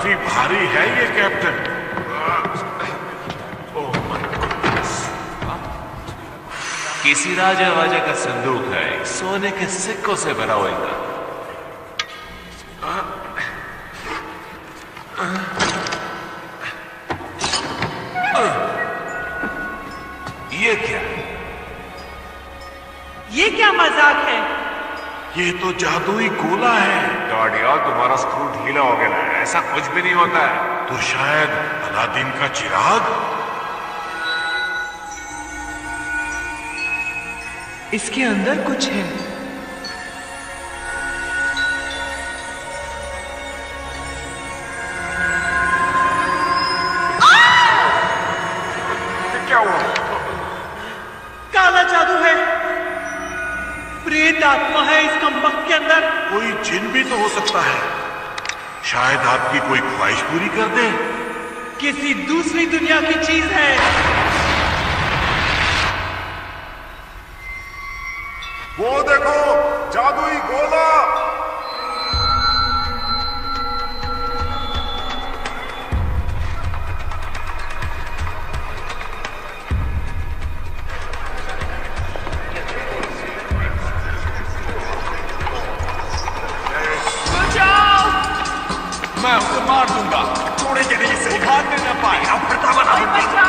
काफी भारी है ये कैप्टन। Oh my goodness. किसी राजा वाजा का संदूक है, सोने के सिक्कों से भरा होगा। ये क्या? ये क्या मजाक है? ये तो जादुई गोला है। गॉड यार, तुम्हारा स्क्रू ढीला हो गया है। ऐसा कुछ भी नहीं होता है। तो शायद अलादीन का चिराग। इसके अंदर कुछ है। क्या हुआ? काला जादू है। प्रेत आत्मा है इस कमबख्त के अंदर। कोई जिन भी तो हो सकता है। शायद आपकी कोई ख्वाहिश पूरी कर दे। किसी दूसरी दुनिया की चीज है। वो देखो, जादुई गोला। मैं उसे मार दूंगा। छोड़ेंगे नहीं इसे। भागने न पाए। भरता बना दूंगा।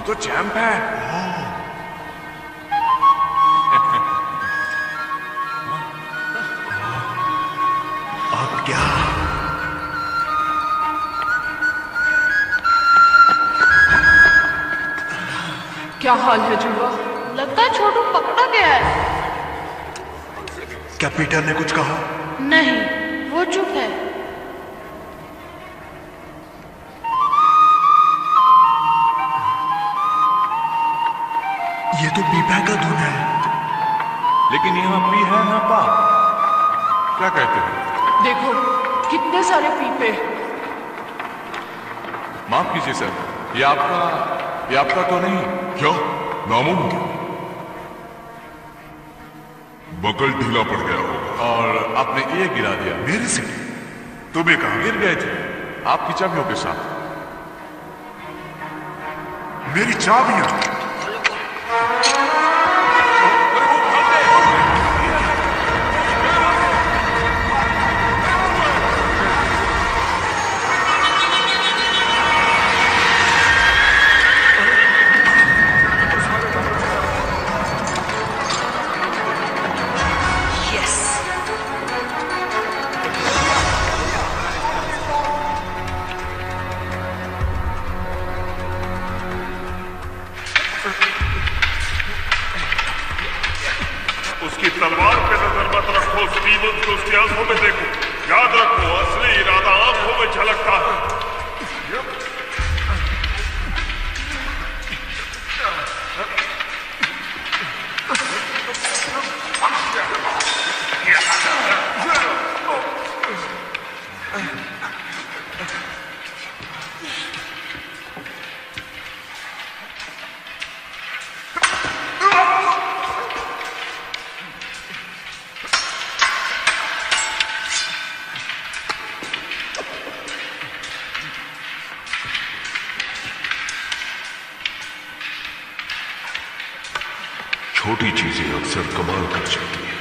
तो चैंप है। अब क्या? क्या हाल है जुड़वा? लगता है छोटू पकड़ा गया है। क्या पीटर ने कुछ कहा? नहीं, वो चुप है। ये तो पीपा का धुन है। लेकिन यहाँ पी है ना पा? क्या कहते हैं? देखो कितने सारे पीपे। माफ कीजिए सर, ये आपका तो नहीं। क्या? नामुमकिन। बगल ढीला पड़ गया होगा। और आपने ये गिरा दिया। मेरे से? तुम्हें कहा? गिर गए थे आपकी चाबियों के साथ। मेरी चाबियां? उसकी तलवार पे नजर मत रखो स्टीवन, को उसकी आंखों में देखो। याद रखो, असली इरादा आंखों में झलकता है। छोटी चीजें अक्सर कमाल कर जाती हैं।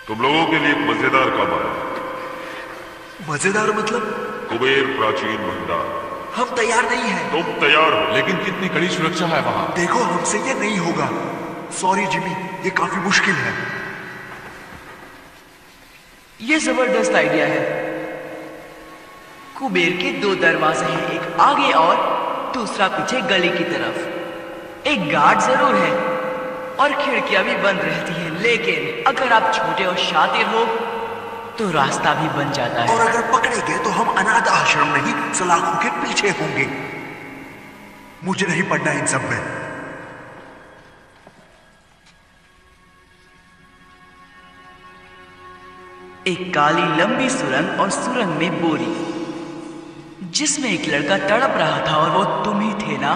तुम लोगों के लिए एक मजेदार काम आया। मजेदार मतलब? कुबेर प्राचीन भंडार। हम तैयार नहीं हैं। तुम तैयार हो? लेकिन कितनी कड़ी सुरक्षा है वहां। देखो, हमसे ये नहीं होगा। सॉरी जिमी, ये काफी मुश्किल है। ये जबरदस्त आइडिया है। कुबेर के 2 दरवाजे हैं, एक आगे और दूसरा पीछे गली की तरफ। एक गार्ड जरूर है और खिड़कियां भी बंद रहती हैं, लेकिन अगर आप छोटे और शातिर हो तो रास्ता भी बन जाता है। और अगर पकड़े गए तो हम अनाथ आश्रम नहीं, सलाखों के पीछे होंगे। मुझे नहीं पढ़ना इन सब में। एक काली लंबी सुरंग और सुरंग में बोरी, जिसमें एक लड़का तड़प रहा था और वो तुम ही थे ना?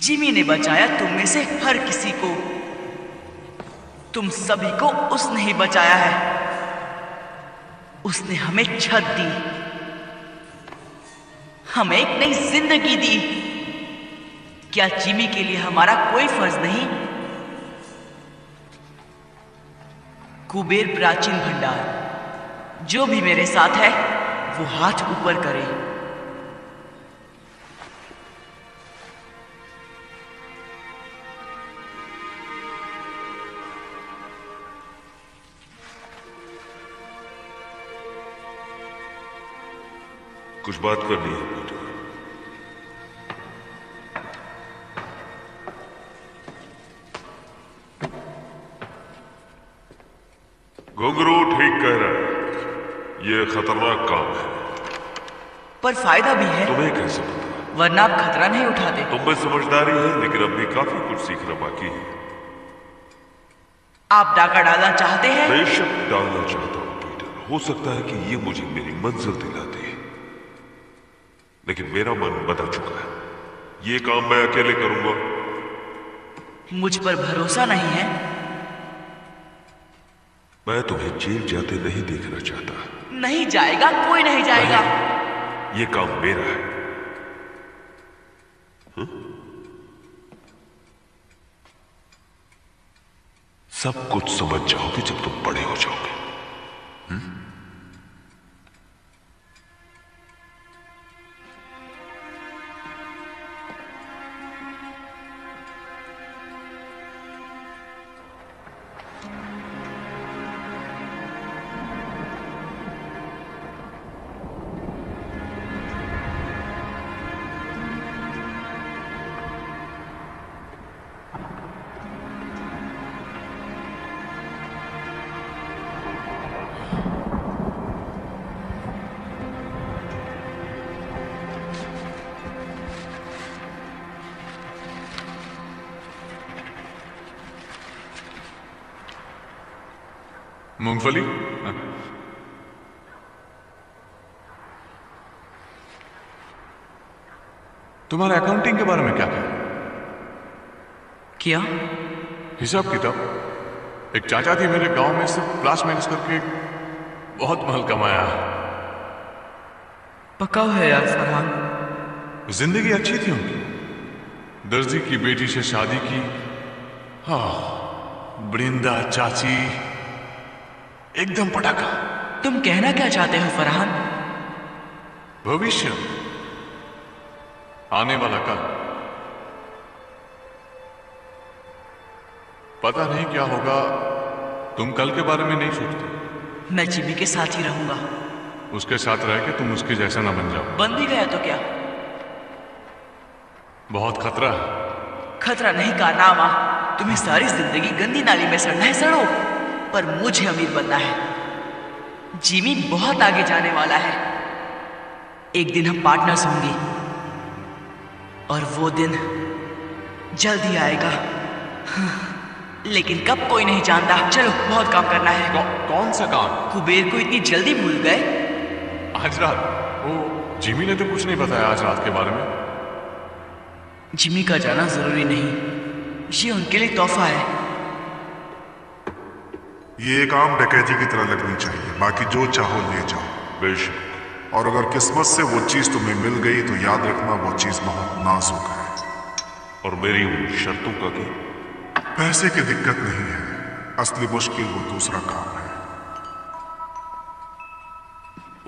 जिमी ने बचाया तुम में से हर किसी को। तुम सभी को उसने ही बचाया है। उसने हमें छत दी, हमें एक नई जिंदगी दी। क्या जिमी के लिए हमारा कोई फर्ज नहीं? कुबेर प्राचीन भंडार, जो भी मेरे साथ है वो हाथ ऊपर करे। कुछ बात करनी है पीटर। घुंघरू ठीक कह रहा है, यह खतरनाक काम है। पर फायदा भी है। तुम्हें कैसे पता? वरना आप खतरा नहीं उठाते। तुम में समझदारी है, लेकिन अब भी काफी कुछ सीखना बाकी है। आप डाका डालना चाहते हैं? बेशक डालना चाहता हूं पीटर। हो सकता है कि ये मुझे मेरी मंजिल दिलाती है, लेकिन मेरा मन बदल चुका है। ये काम मैं अकेले करूंगा। मुझ पर भरोसा नहीं है? मैं तुम्हें जेल जाते नहीं देखना चाहता। नहीं जाएगा, कोई नहीं जाएगा। नहीं, ये काम मेरा है। सब कुछ समझ जाओगे जब तुम बड़े हो जाओगे। मूंगफली? तुम्हारे अकाउंटिंग के बारे में क्या कहना? क्या हिसाब किताब? एक चाचा थी मेरे गांव में, सिर्फ क्लास मैनेज करके बहुत महल कमाया। पक्का है यार फरहान। जिंदगी अच्छी थी उनकी। दर्जी की बेटी से शादी की। हाँ, बृंदा चाची, एकदम पटाखा। तुम कहना क्या चाहते हो फरहान? भविष्य, आने वाला कल। पता नहीं क्या होगा। तुम कल के बारे में नहीं सोचते? मैं जिमी के साथ ही रहूंगा। उसके साथ रह के तुम उसके जैसा ना बन जाओ। बन भी गया तो क्या? बहुत खतरा है। खतरा नहीं कारनामा। तुम्हें सारी जिंदगी गंदी नाली में सड़ना है, सड़ो, पर मुझे अमीर बनना है। जिमी बहुत आगे जाने वाला है। एक दिन हम पार्टनर्स होंगे और वो दिन जल्द ही आएगा। लेकिन कब कोई नहीं जानता। चलो, बहुत काम करना है। कौन सा काम? कुबेर को इतनी जल्दी भूल गए? आज रात? वो जिमी ने तो कुछ नहीं बताया आज रात के बारे में। जिमी का जाना जरूरी नहीं, ये उनके लिए तोहफा है। ये काम डकैती की तरह लगनी चाहिए। बाकी जो चाहो ले जाओ। बेशक। और अगर किस्मत से वो चीज तुम्हें मिल गई तो याद रखना वो चीज बहुत नाजुक है। और मेरी उन शर्तों का क्या? पैसे की दिक्कत नहीं है, असली मुश्किल वो दूसरा काम है।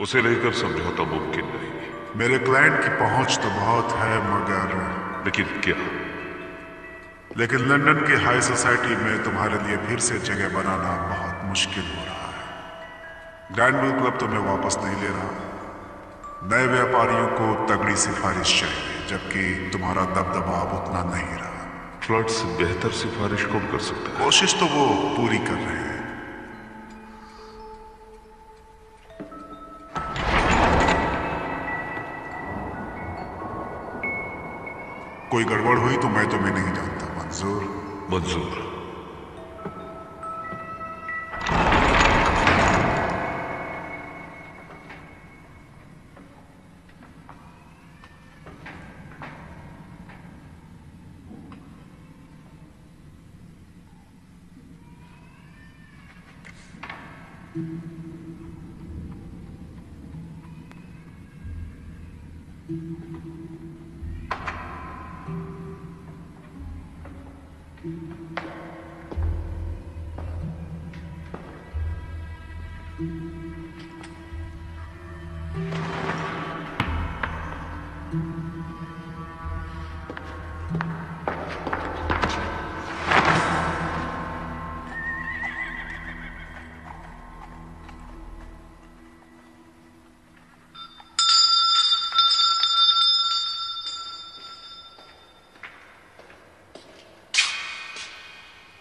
उसे लेकर समझौता मुमकिन नहीं। मेरे क्लाइंट की पहुंच तो बहुत है, मगर लेकिन क्या? लेकिन लंदन की हाई सोसाइटी में तुम्हारे लिए फिर से जगह बनाना बहुत मुश्किल हो रहा है। ग्रैंडविल क्लब तुम्हें वापस नहीं ले रहा। नए व्यापारियों को तगड़ी सिफारिश चाहिए, जबकि तुम्हारा दबदबा अब उतना नहीं रहा। फ्लड से बेहतर सिफारिश कौन कर सकता है? कोशिश तो वो पूरी कर रहे हैं। कोई गड़बड़ हुई तो मैं तुम्हें नहीं जानता। मंजूर? मंजूर।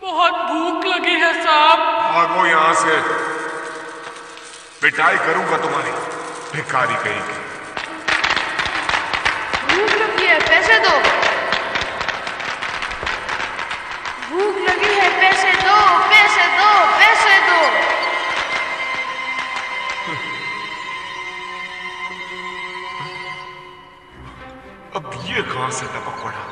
बहुत भूख लगी है साहब। भागो यहां से, पिटाई करूंगा तुम्हारी, भिखारी कहीं की। भूख लगी है, पैसे दो। भूख लगी है, पैसे दो, पैसे दो, पैसे दो। अब ये कहां से टपक पड़ा?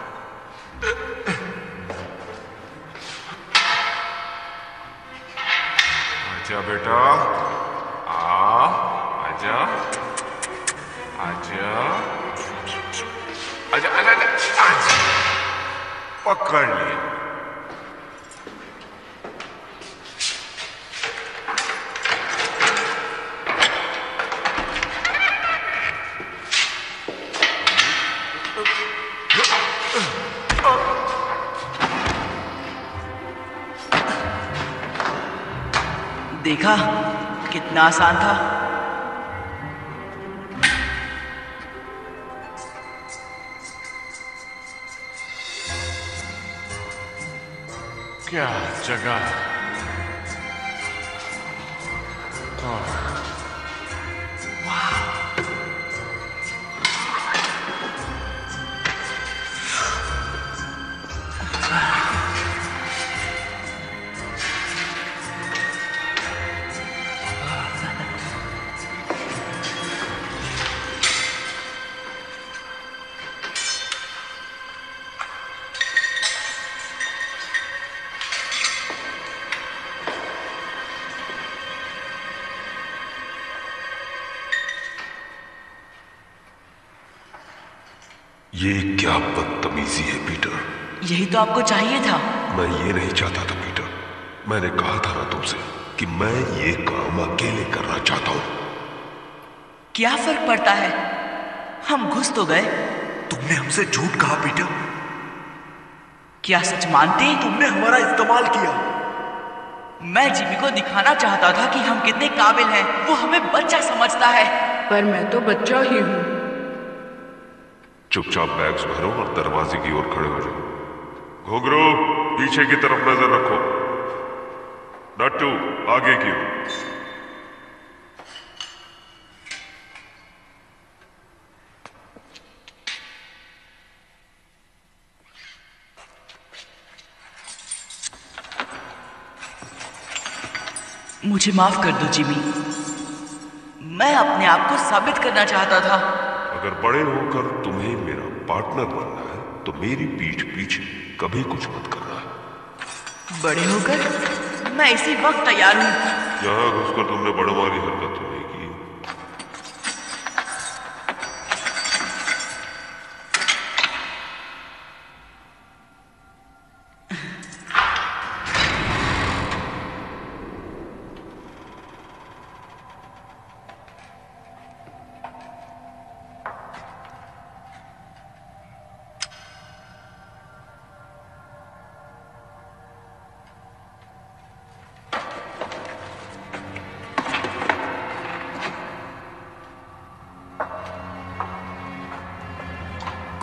आजा बेटा, आजा, आजा, आजा, आजा, आजा, पकड़ लिया। देखा कितना आसान था। क्या जगह है। ये क्या बदतमीजी है पीटर। यही तो आपको चाहिए था। मैं ये नहीं चाहता था पीटर। मैंने कहा था ना तुमसे कि मैं ये काम अकेले करना चाहता हूं। क्या फर्क पड़ता है, हम घुस तो गए। तुमने हमसे झूठ कहा पीटर। क्या सच मानते? तुमने हमारा इस्तेमाल किया। मैं जिमी को दिखाना चाहता था कि हम कितने काबिल हैं। वो हमें बच्चा समझता है। पर मैं तो बच्चा ही हूँ। चुपचाप बैग्स भरो और दरवाजे की ओर खड़े हो जाओ। घुंघरू, पीछे की तरफ नजर रखो। नट्टू, आगे की ओर। मुझे माफ कर दो जिमी। मैं अपने आप को साबित करना चाहता था। अगर बड़े होकर तुम्हें मेरा पार्टनर बनना है तो मेरी पीठ पीछे कभी कुछ मत करना। बड़े होकर मैं इसी वक्त तैयार हूं। यहां घुसकर तुमने बड़वाली हरकत तो नहीं की।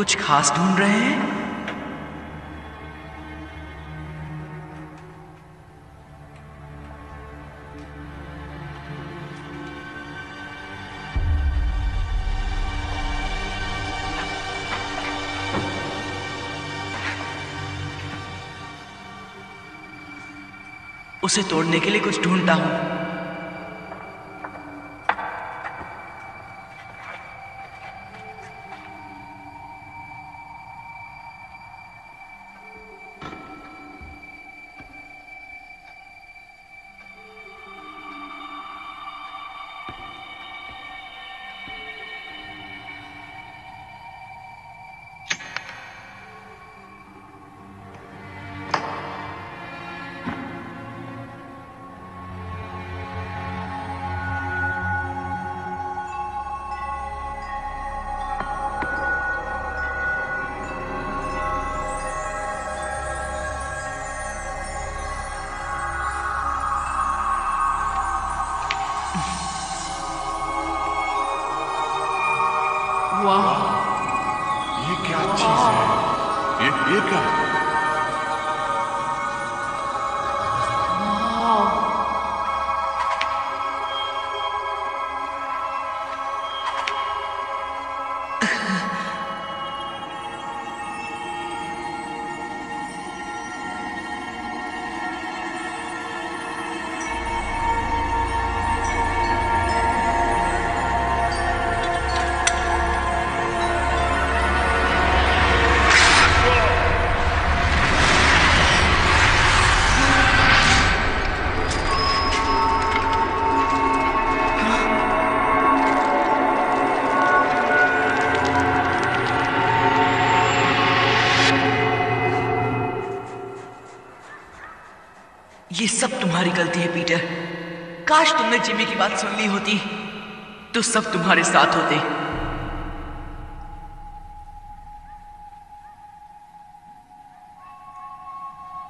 कुछ खास ढूंढ रहे हैं? उसे तोड़ने के लिए कुछ ढूंढता हूं। ये क्या चीज है? ये क्या है? ये सब तुम्हारी गलती है पीटर। काश तुमने जिमी की बात सुन ली होती तो सब तुम्हारे साथ होते।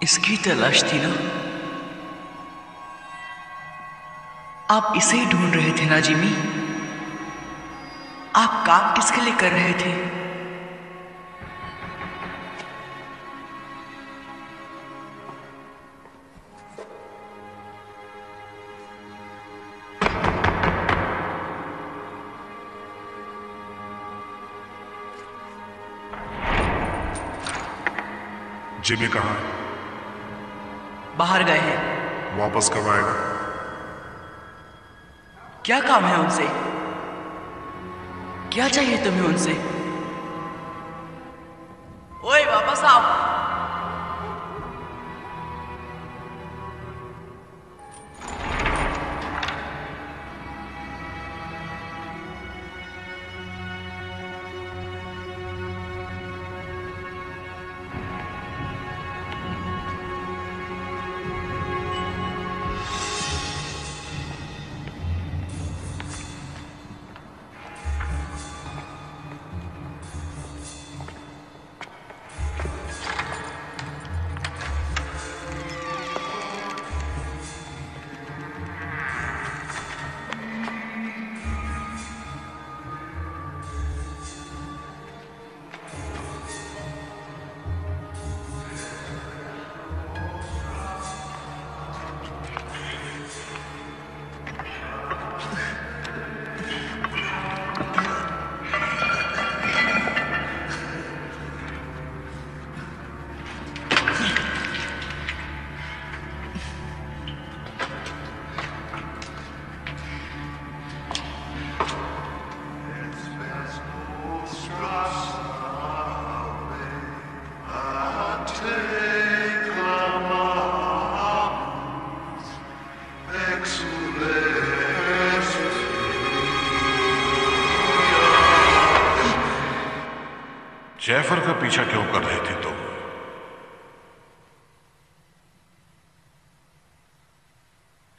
इसकी तलाश थी ना? आप इसे ही ढूंढ रहे थे ना जिमी? आप काम किसके लिए कर रहे थे? जिमी कहाँ है? बाहर गए हैं। वापस कब आएगा? क्या काम है उनसे? क्या चाहिए तुम्हें उनसे? ओए वापस आओ। जैफर का पीछा क्यों कर रहे थे तुम?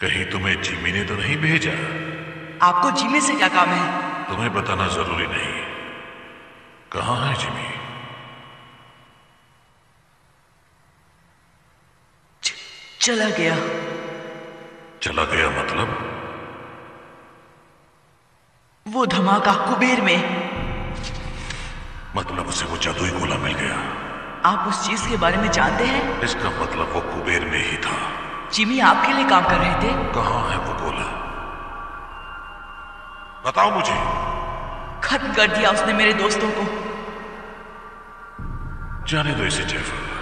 कहीं तुम्हें जिमी ने तो नहीं भेजा? आपको जिमी से क्या काम है? तुम्हें बताना जरूरी नहीं। कहाँ है जिमी? चला गया। चला गया मतलब? वो धमाका कुबेर में। मतलब उसे वो जादुई गोला मिल गया। आप उस चीज के बारे में जानते हैं? इसका मतलब वो कुबेर में ही था। जिमी आपके लिए काम कर रहे थे? कहाँ है वो गोला? बताओ मुझे। खत्म कर दिया उसने मेरे दोस्तों को। जाने दो इसे जेफर।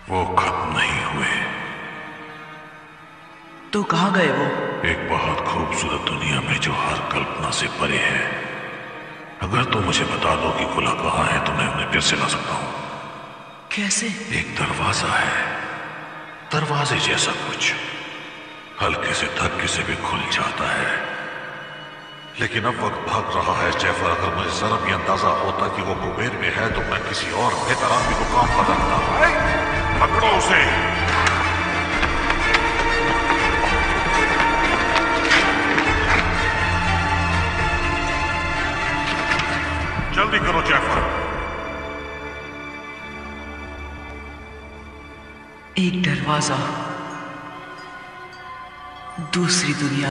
वो खत्म नहीं हुए। तो कहाँ गए वो? एक बहुत खूबसूरत दुनिया में जो हर कल्पना से परे है। अगर तुम मुझे बता दो कि गोला कहाँ है तो मैं उन्हें फिर से ला सकता हूं। कैसे? एक दरवाजा है, दरवाजे जैसा कुछ, हल्के से धक्के से भी खुल जाता है। लेकिन अब वक्त भाग रहा है जेफर। अगर मुझे जरा भी अंदाजा होता कि वो कुबेर में है तो मैं किसी और बेहतर आदमी को काम पर रखता। पकड़ो उसे। जल्दी करो जेफर। एक दरवाजा दूसरी दुनिया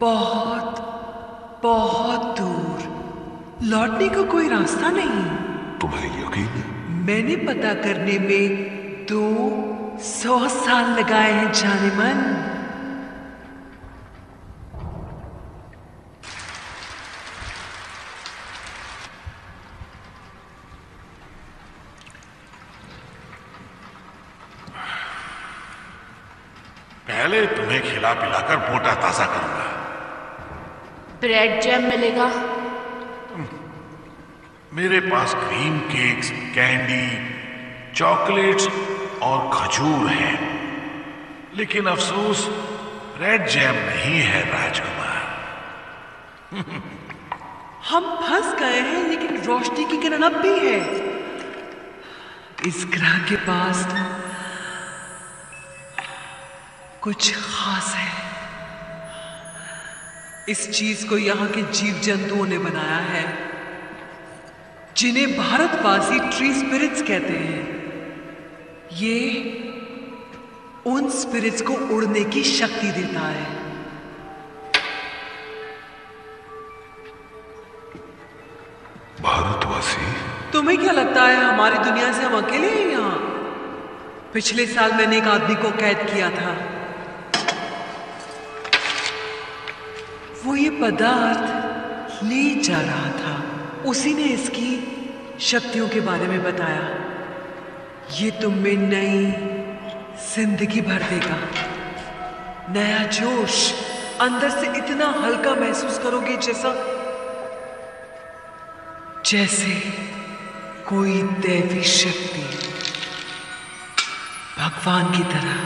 बहुत बहुत दूर, लौटने का कोई रास्ता नहीं। तुम्हें यकीन है? मैंने पता करने में 200 साल लगाए हैं जाने मन। पहले तुम्हें खिला पिलाकर मोटा ताजा करूंगा। ब्रेड जैम मिलेगा? मेरे पास क्रीम केक्स, कैंडी, चॉकलेट्स और खजूर हैं, लेकिन अफसोस ब्रेड जैम नहीं है राजकुमार। हम फंस गए हैं, लेकिन रोशनी की किरण अब भी है। इस ग्रह के पास कुछ खास है। इस चीज को यहाँ के जीव जंतुओं ने बनाया है, जिन्हें भारतवासी ट्री स्पिरिट्स कहते हैं। ये उन स्पिरिट्स को उड़ने की शक्ति देता है। भारतवासी? तुम्हें क्या लगता है हमारी दुनिया से हम अकेले हैं यहाँ? पिछले साल मैंने एक आदमी को कैद किया था। वो ये पदार्थ ले जा रहा था। उसी ने इसकी शक्तियों के बारे में बताया। ये तुम में नई जिंदगी भर देगा, नया जोश। अंदर से इतना हल्का महसूस करोगे जैसे कोई दैवी शक्ति, भगवान की तरह।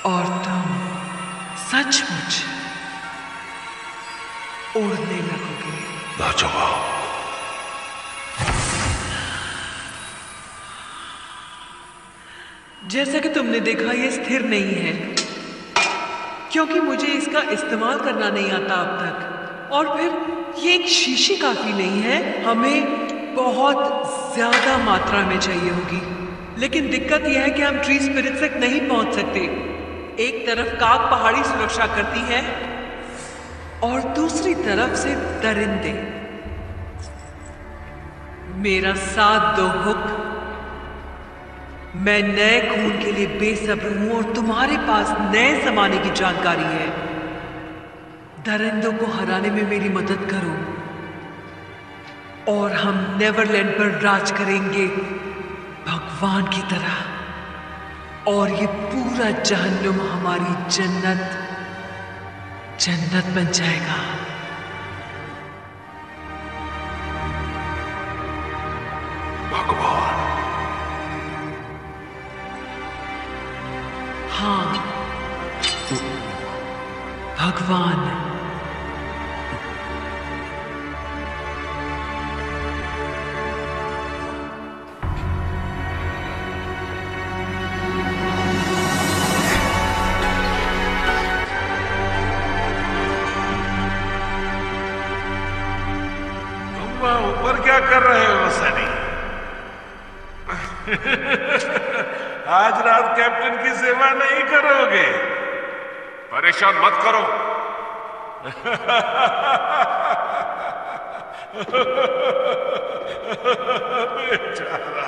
और तुम सचमुच उड़ने लगोगे। लाजवाब। जैसा कि तुमने देखा, ये स्थिर नहीं है, क्योंकि मुझे इसका इस्तेमाल करना नहीं आता अब तक। और फिर ये एक शीशी काफी नहीं है, हमें बहुत ज्यादा मात्रा में चाहिए होगी। लेकिन दिक्कत यह है कि हम ट्री स्पिरिट तक नहीं पहुंच सकते। एक तरफ काग पहाड़ी सुरक्षा करती है और दूसरी तरफ से दरिंदे। मेरा साथ दो हुक। मैं नए खून के लिए बेसब्र हूं और तुम्हारे पास नए जमाने की जानकारी है। दरिंदों को हराने में मेरी मदद करो और हम नेवरलैंड पर राज करेंगे भगवान की तरह। और ये पूरा जहन्नुम हमारी जन्नत बन जाएगा। भगवान? हाँ, भगवान। ऊपर क्या कर रहे हो सनी? आज रात कैप्टन की सेवा नहीं करोगे? परेशान मत करो। बेचारा।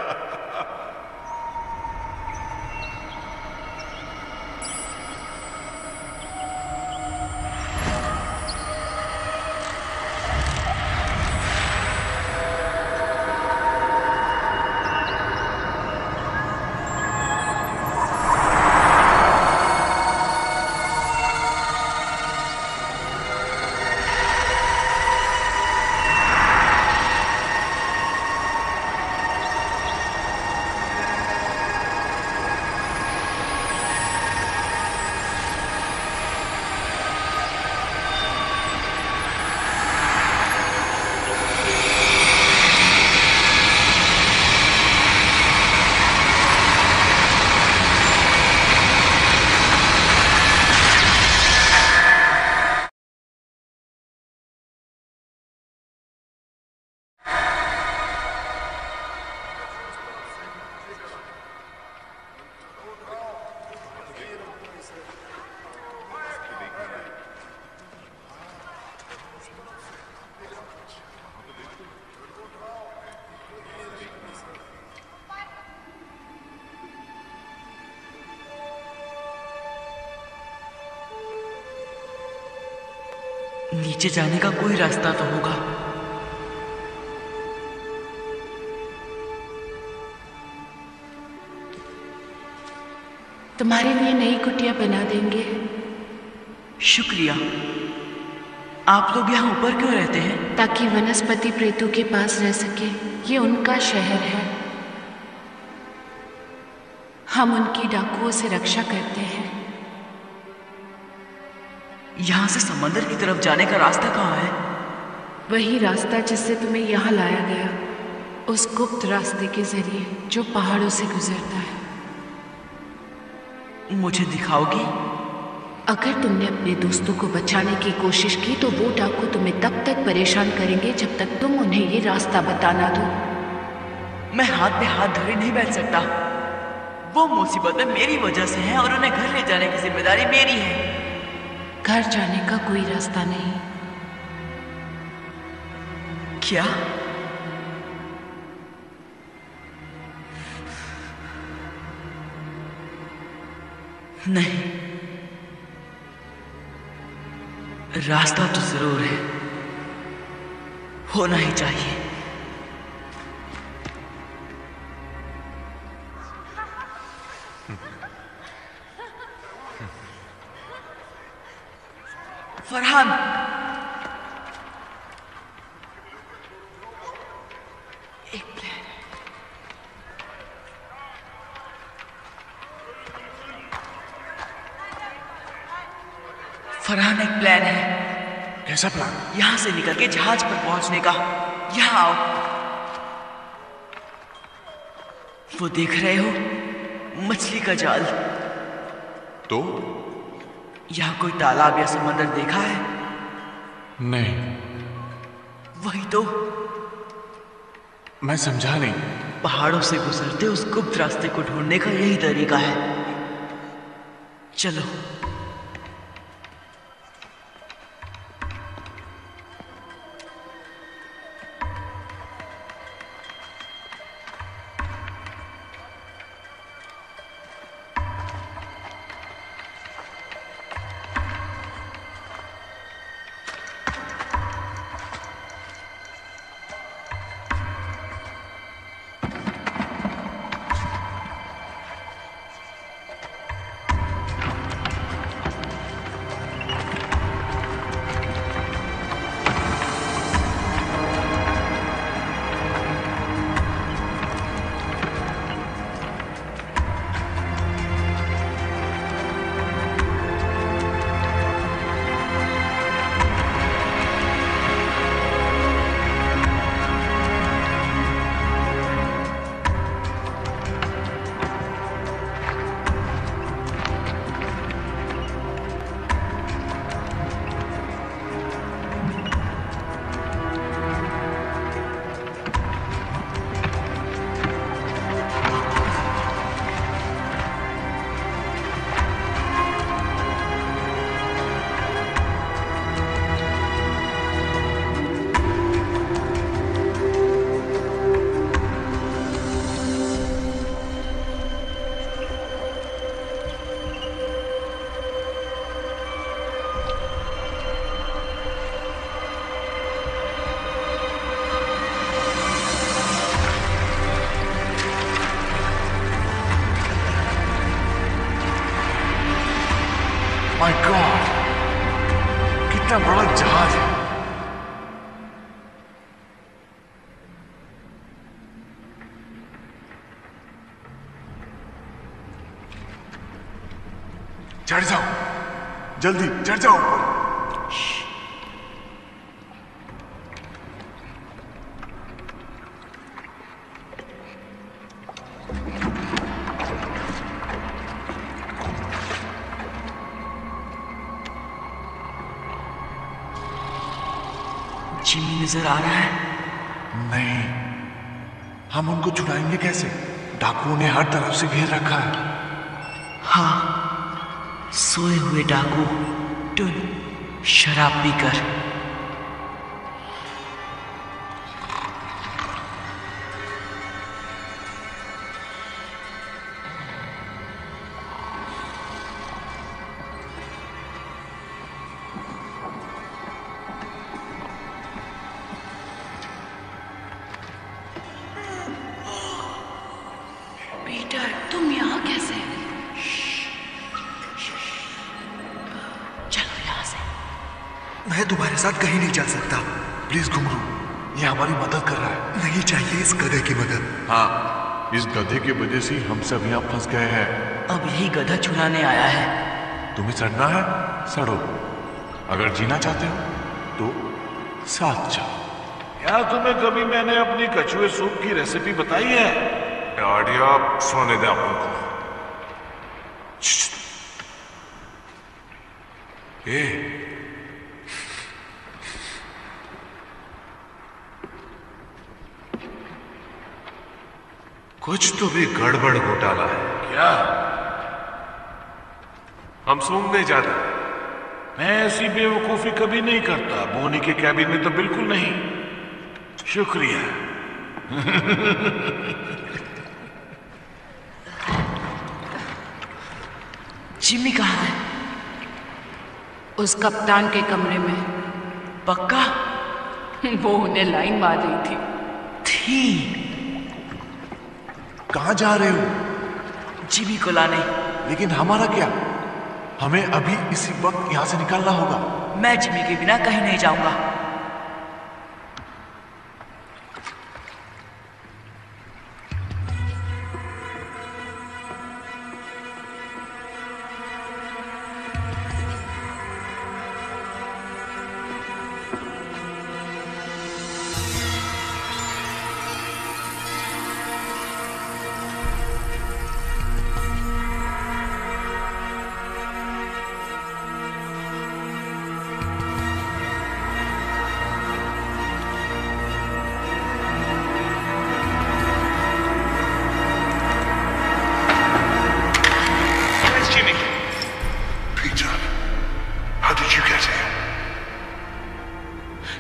नीचे जाने का कोई रास्ता तो होगा। तुम्हारे लिए नई कुटिया बना देंगे। शुक्रिया। आप लोग यहाँ ऊपर क्यों रहते हैं? ताकि वनस्पति प्रेतों के पास रह सके। ये उनका शहर है। हम उनकी डाकुओं से रक्षा करते हैं। यहाँ से समंदर की तरफ जाने का रास्ता कहाँ है? वही रास्ता जिससे तुम्हें यहाँ लाया गया, उस गुप्त रास्ते के जरिए जो पहाड़ों से गुजरता है। मुझे दिखाओगी? अगर तुमने अपने दोस्तों को बचाने की कोशिश की तो वो डाकू तुम्हें तब तक परेशान करेंगे जब तक तुम उन्हें ये रास्ता बताना दो। मैं हाथ पे हाथ धरे नहीं बैठ सकता। वो मुसीबत में मेरी वजह से है और उन्हें घर ले जाने की जिम्मेदारी मेरी है। घर जाने का कोई रास्ता नहीं। क्या? नहीं, रास्ता तो जरूर है, होना ही चाहिए। फरहान, एक प्लान है। फरहान, एक प्लान है। कैसा प्लान? यहां से निकल के जहाज पर पहुंचने का। यहां आओ। वो देख रहे हो मछली का जाल? तो यहां कोई तालाब या समंदर देखा है? नहीं। वही तो मैं समझा नहीं। पहाड़ों से गुजरते उस गुप्त रास्ते को ढूंढने का यही तरीका है। चलो। माय गॉड, कितना बड़ा जहाज है। चढ़ जाओ, जल्दी चढ़ जाओ ऊपर। जिमी नजर आ रहा है? नहीं, हम उनको छुड़ाएंगे कैसे? डाकुओं ने हर तरफ से घेर रखा है। हाँ, सोए हुए डाकू टुन शराब पीकर। तुम यहाँ कैसे? चलो यहाँ से। मैं तुम्हारे साथ कहीं नहीं जा सकता। प्लीज घुंगरू, ये हमारी मदद कर रहा है। नहीं चाहिए इस गधे की मदद। हाँ, इस गधे की वजह से हम सब यहाँ फंस गए हैं। अब यही गधा छुड़ाने आया है। तुम्हें सड़ना है, सड़ो। अगर जीना चाहते हो तो साथ जाओ। क्या तुम्हें कभी मैंने अपनी कछुए सूप की रेसिपी बताई है? आडिया, सोने दे अपन को। ए, कुछ तो भी गड़बड़ घोटाला है। क्या? हम सूंघने जाते हैं। मैं ऐसी बेवकूफी कभी नहीं करता। बोनी के कैबिन में तो बिल्कुल नहीं। शुक्रिया। जिमी कहाँ है? उस कप्तान के कमरे में। पक्का? वो उन्हें लाइन मार रही थी। कहाँ जा रहे हो? जिमी को लाने। लेकिन हमारा क्या? हमें अभी इसी वक्त यहाँ से निकलना होगा। मैं जिमी के बिना कहीं नहीं जाऊंगा।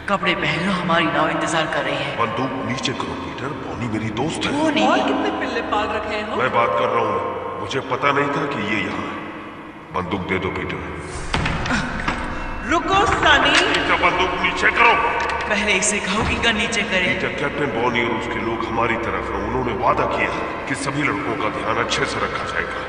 कपड़े पहन लो, हमारी नाव इंतजार कर रही है। बंदूक नीचे करो पीटर, बॉनी मेरी दोस्त है। वो नहीं। और कितने पिल्ले पाल रखे हैं हम? मैं बात कर रहा हूँ। मुझे पता नहीं था कि ये यहाँ है। बंदूक दे दो पीटर। रुको सनी। पीटर, बंदूक नीचे करो। पहले इसे कहो कि गन नीचे करे। पीटर, कैप्टन बॉनी और उसके लोग हमारी तरफ हैं। उन्होंने वादा किया कि सभी लड़कों का ध्यान अच्छे से रखा जाएगा।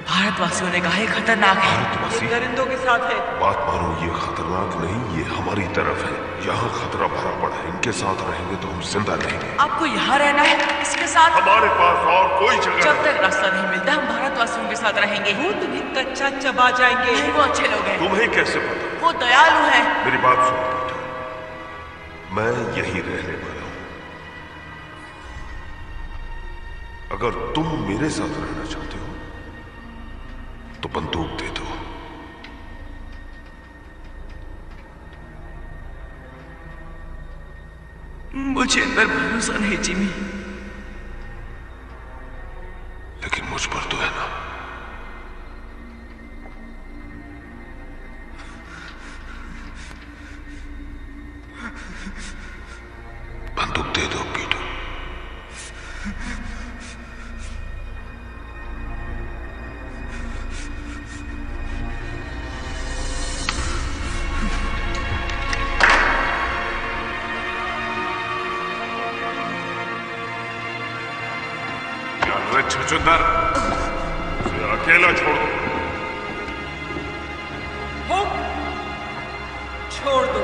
भारतवासियों ने कहा है खतरनाक है। भारतवासी? दरिंदों के साथ है। बात मानो, ये खतरनाक नहीं, ये हमारी तरफ है। यहाँ खतरा भरा पड़ा है। इनके साथ रहेंगे तो हम जिंदा रहेंगे। आपको यहाँ रहना है? किसके साथ? हमारे पास और कोई जगह जब तक रास्ता नहीं मिलता हम भारतवासियों के साथ रहेंगे। वो तुम्हें कच्चा चबा जाएंगे। नहीं, वो अच्छे लोग हैं। तुम्हें कैसे पता? वो दयालु हैं। मेरी बात सुनो पीटर, मैं यही रहने वाला हूं। अगर तुम मेरे साथ रहना चाहते हो तो बंदूक दे दो। मुझे अंदर भरोसा नहीं जिमी। लेकिन मुझ पर तो है ना। बंदूक दे दो पीटर। छुछुंदर, उसे अकेला छोड़ दो। हो, छोड़ दो।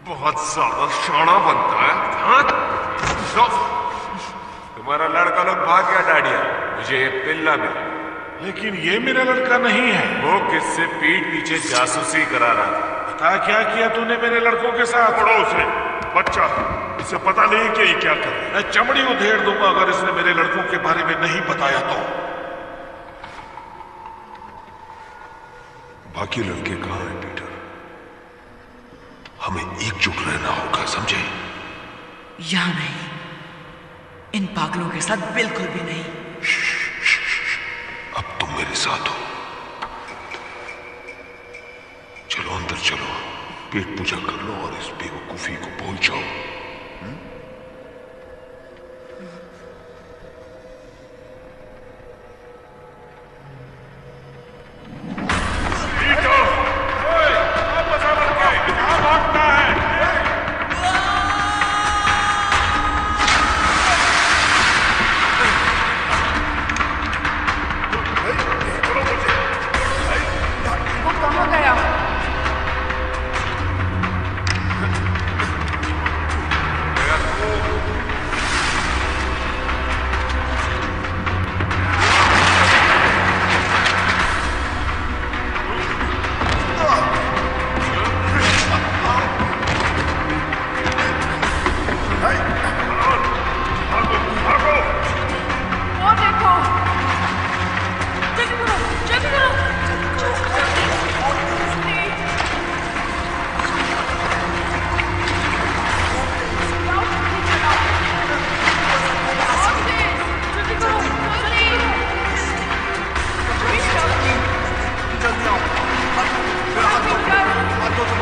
बहुत ज्यादा शाना बनता है। हाँ? तुम्हारा लड़का लोग भाग गया डाडिया। मुझे ये पिल्ला मिला। लेकिन ये मेरा लड़का नहीं है। वो किससे पीठ पीछे जासूसी करा रहा था। बता क्या किया तूने मेरे लड़कों के साथ? पकड़ो उसे, बच्चा। इसे पता नहीं कि ये क्या कर रहा है। मैं चमड़ी उधेड़ दूंगा अगर इसने मेरे लड़कों के बारे में नहीं बताया तो। बाकी लड़के कहाँ हैं पीटर? हमें एकजुट रहना होगा, समझे? यहाँ नहीं, इन पागलों के साथ बिल्कुल भी नहीं। अब तुम मेरे साथ हो। चलो अंदर चलो, पेट पूजा कर लो और इस बेवकूफी को भूल जाओ।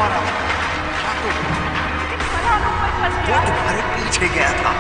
मारा? वो तुम्हारे पीछे गया था।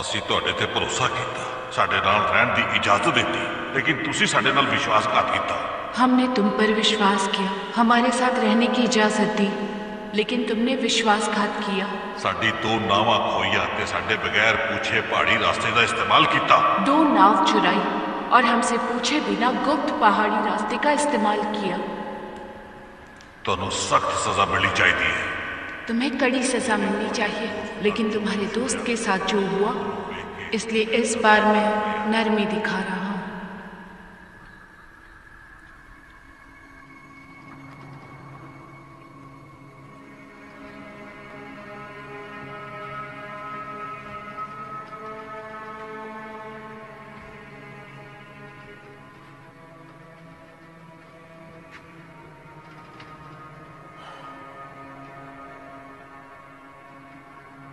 ਅਸੀਂ ਤੁਹਾਡੇ ਤੇ ਭਰੋਸਾ ਕੀਤਾ, ਸਾਡੇ ਨਾਲ ਰਹਿਣ ਦੀ ਇਜਾਜ਼ਤ ਦਿੱਤੀ, लेकिन तुसी ਸਾਡੇ ਨਾਲ विश्वासघात ਕੀਤਾ। हमने तुम पर विश्वास किया, हमारे साथ रहने की इजाजत दी, लेकिन तुमने विश्वासघात किया। ਸਾਡੀ ਦੋ ਨਾਵਾਂ ਖੋਈਆਂ ਤੇ ਸਾਡੇ बगैर पूछे पहाड़ी रास्ते का इस्तेमाल किया। 2 नाव चुराई और हमसे पूछे बिना गुप्त पहाड़ी रास्ते का इस्तेमाल किया। ਤੁਹਾਨੂੰ सख्त सजा मिलनी चाहिए। तुम्हें कड़ी सजा मिलनी चाहिए, लेकिन तुम्हारे दोस्त के साथ जो हुआ, इसलिए इस बार मैं नरमी दिखा रहा हूं।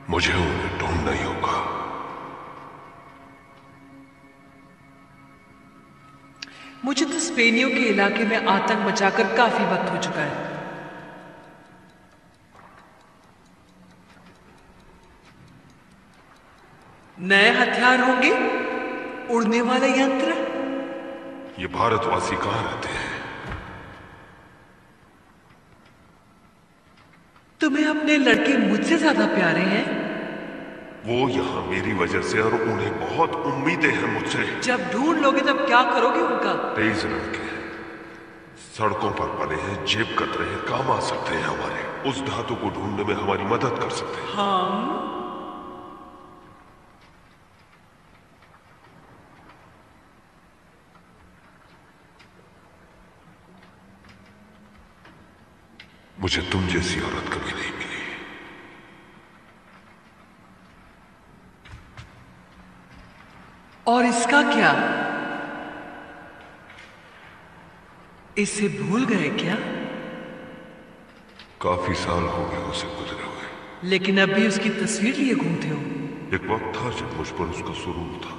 मुझे उन्हें ढूंढना ही होगा। मुझे तो स्पेनियों के इलाके में आतंक मचाकर काफी वक्त हो चुका है। नए हथियार होंगे, उड़ने वाले यंत्र। ये भारतवासी कहां रहते हैं? तुम्हें अपने लड़के मुझसे ज्यादा प्यारे हैं। वो यहाँ मेरी वजह से, और उन्हें बहुत उम्मीदें हैं मुझसे। जब ढूंढ लोगे तब क्या करोगे उनका? तेज लड़के सड़कों पर पड़े हैं, जेब कतरे हैं, काम आ सकते हैं हमारे। उस धातु को ढूंढने में हमारी मदद कर सकते हैं। हाँ, मुझे तुम जैसी औरत कभी नहीं मिली। और इसका क्या? इसे भूल गए क्या? काफी साल हो गए उसे गुजरे हुए, लेकिन अब भी उसकी तस्वीर लिए घूमते हो। एक वक्त था जब मुझ पर उसका सुरूर था।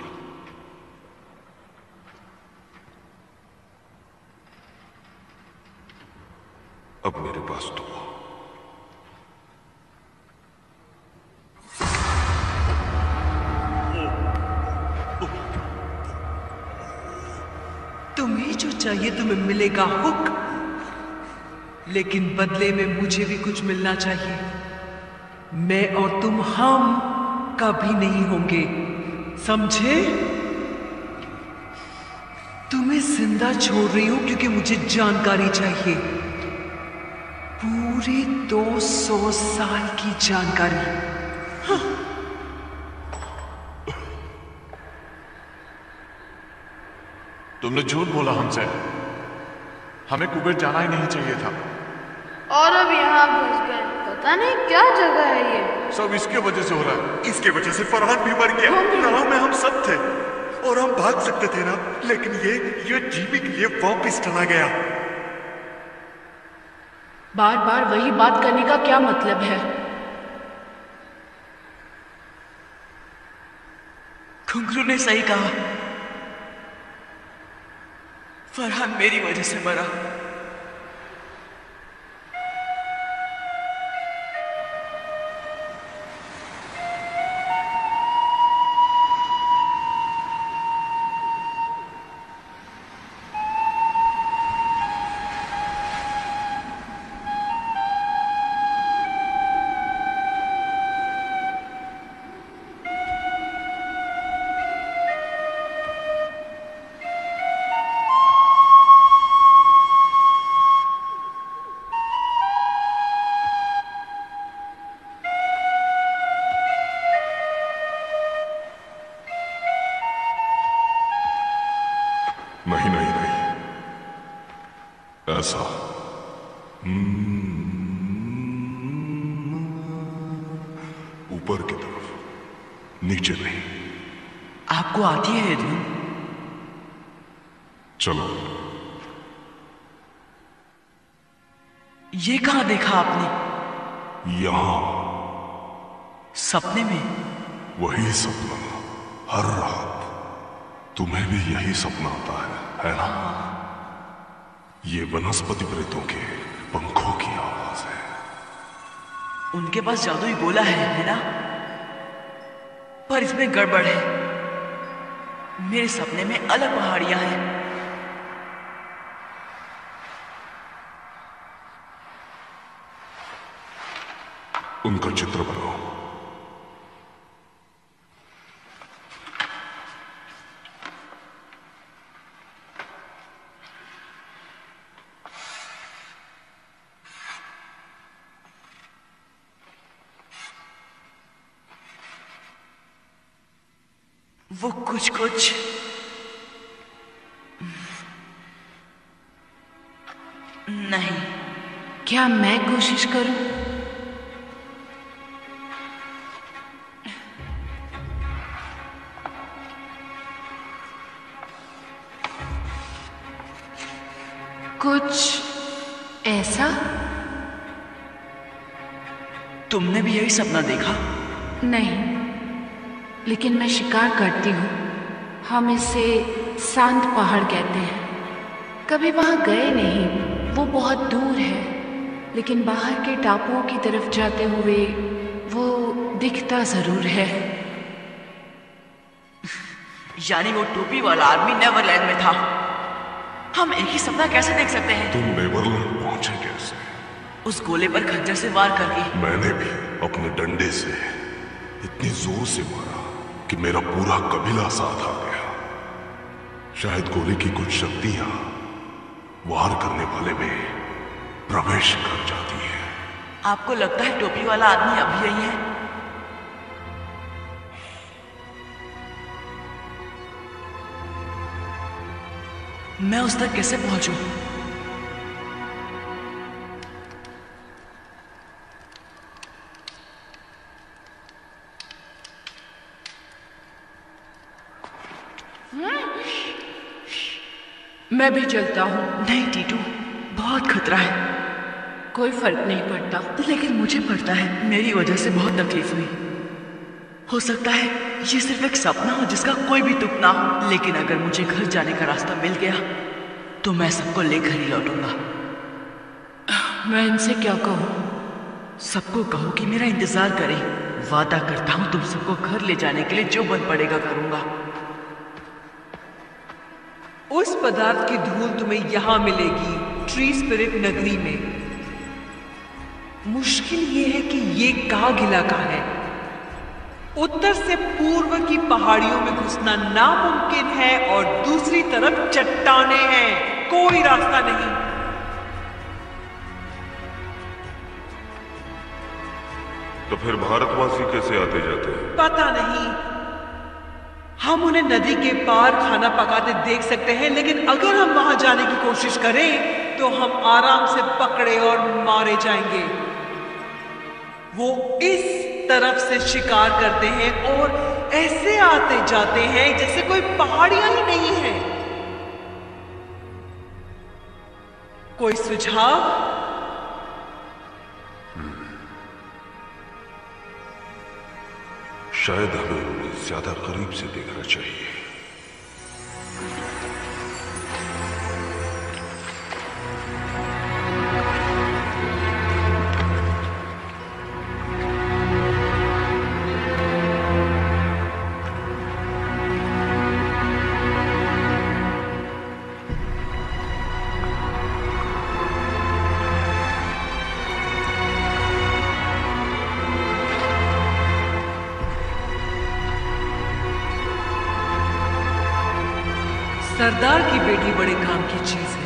अब मेरे पास तुम हो। तुम्हें जो चाहिए तुम्हें मिलेगा, हुक। लेकिन बदले में मुझे भी कुछ मिलना चाहिए। मैं और तुम हम कभी नहीं होंगे, समझे? तुम्हें जिंदा छोड़ रही हूं क्योंकि मुझे जानकारी चाहिए, पूरे 200 साल की जानकारी। हाँ। तुमने झूठ बोला हमसे। हमें कुबेर जाना ही नहीं चाहिए था। और अब यहाँ फंस गए। पता नहीं क्या जगह है ये। सब इसके वजह से हो रहा है। इसके वजह से फरहान भी मर गया। नाव में हम सब थे और हम भाग सकते थे ना, लेकिन ये जीवी के लिए वापस चला गया। बार बार वही बात करने का क्या मतलब है? घुंघरू ने सही कहा, फरहान मेरी वजह से मरा। नहीं नहीं नहीं, ऐसा ऊपर की तरफ, नीचे नहीं। आपको आती है ये धुन? चलो। ये कहां देखा आपने? यहां। सपने में? वही सपना हर रात तुम्हें भी यही सपना आता है ना? ये वनस्पति प्रेतों के पंखों की आवाज है। उनके पास जादुई गोला है ना? पर इसमें गड़बड़ है। मेरे सपने में अलग पहाड़ियां हैं। उनका चित्र बनाओ। वो कुछ कुछ नहीं। क्या मैं कोशिश करूं? कुछ ऐसा? तुमने भी यही सपना देखा? नहीं, लेकिन मैं शिकार करती हूँ। हम इसे शांत पहाड़ कहते हैं। कभी वहां गए नहीं, वो बहुत दूर है, लेकिन बाहर के टापुओं की तरफ जाते हुए वो दिखता जरूर है। यानी वो टोपी वाला आदमी नेवरलैंड में था। हम एक ही सपना कैसे देख सकते हैं? तुम नेवरलैंड पहुंचे कैसे? उस गोले पर खंजर से वार करके। मैंने भी अपने डंडे से इतनी जोर से मारा कि मेरा पूरा कबीला साथ आ गया। शायद गोले की कुछ शक्तियां वार करने वाले में प्रवेश कर जाती है। आपको लगता है टोपी वाला आदमी अभी यही है? मैं उस तक कैसे पहुंचूं? मैं भी चलता हूँ। नहीं टीटू, बहुत खतरा है। कोई फर्क नहीं पड़ता। लेकिन मुझे पड़ता है। मेरी वजह से बहुत तकलीफ हुई। हो सकता है ये सिर्फ एक सपना हो जिसका कोई भी तुक ना हो, लेकिन अगर मुझे घर जाने का रास्ता मिल गया तो मैं सबको लेकर ही लौटूंगा। मैं इनसे क्या कहूँ? सबको कहो कि मेरा इंतजार करें। वादा करता हूँ तुम सबको घर ले जाने के लिए जो बन पड़ेगा करूंगा। उस पदार्थ की धूल तुम्हें यहां मिलेगी, ट्री स्पिरिट नगरी में। मुश्किल ये है कि ये काग इलाका है। उत्तर से पूर्व की पहाड़ियों में घुसना नामुमकिन है और दूसरी तरफ चट्टानें हैं। कोई रास्ता नहीं। तो फिर भारतवासी कैसे आते जाते हैं? पता नहीं। हम उन्हें नदी के पार खाना पकाते देख सकते हैं, लेकिन अगर हम वहां जाने की कोशिश करें तो हम आराम से पकड़े और मारे जाएंगे। वो इस तरफ से शिकार करते हैं और ऐसे आते जाते हैं जैसे कोई पहाड़ियां ही नहीं है। कोई सुझाव? शायद हमें उन्हें ज्यादा करीब से देखना चाहिए। सरदार की बेटी बड़े काम की चीज है।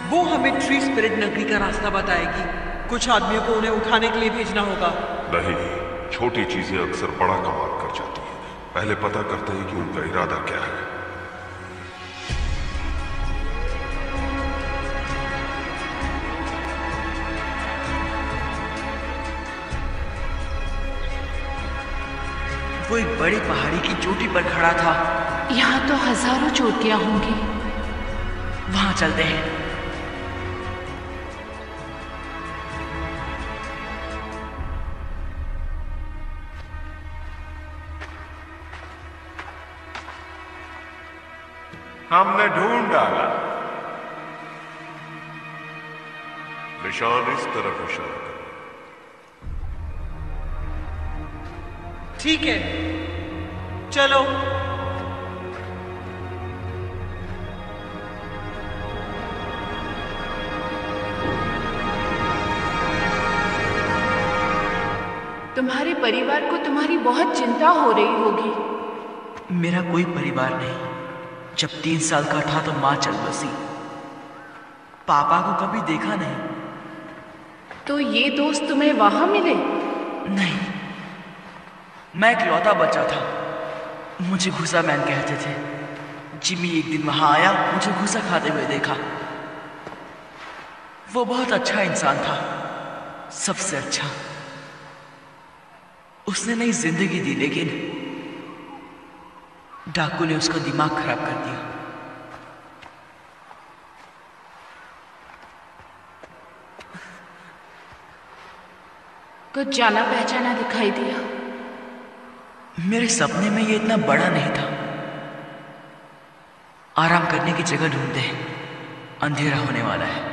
वो हमें ट्री स्पिरिट नगरी का रास्ता बताएगी। कुछ आदमियों को उन्हें उठाने के लिए भेजना होगा। नहीं, छोटी चीजें अक्सर बड़ा कमाल कर जाती हैं। पहले पता करते हैं कि उनका इरादा क्या है। वो एक बड़ी पहाड़ी की चोटी पर खड़ा था। यहाँ तो हजारों चोटियां होंगी। वहां चलते हैं। हमने ढूंढ डाला। निशान इस तरफ इशारा करो। ठीक है, चलो। तुम्हारे परिवार को तुम्हारी बहुत चिंता हो रही होगी। मेरा कोई परिवार नहीं। जब 3 साल का था तो माँ चल बसी। पापा को कभी देखा नहीं। तो ये दोस्त तुम्हें वहां मिले? नहीं, मैं इकलौता बच्चा था। मुझे घुसा मैन कहते थे। जिमी एक दिन वहां आया, मुझे घुसा खाते हुए देखा। वो बहुत अच्छा इंसान था, सबसे अच्छा। उसने नई जिंदगी दी, लेकिन डाकू ने उसका दिमाग खराब कर दिया। कुछ जाना पहचाना दिखाई दिया? मेरे सपने में ये इतना बड़ा नहीं था। आराम करने की जगह ढूंढते हैं, अंधेरा होने वाला है।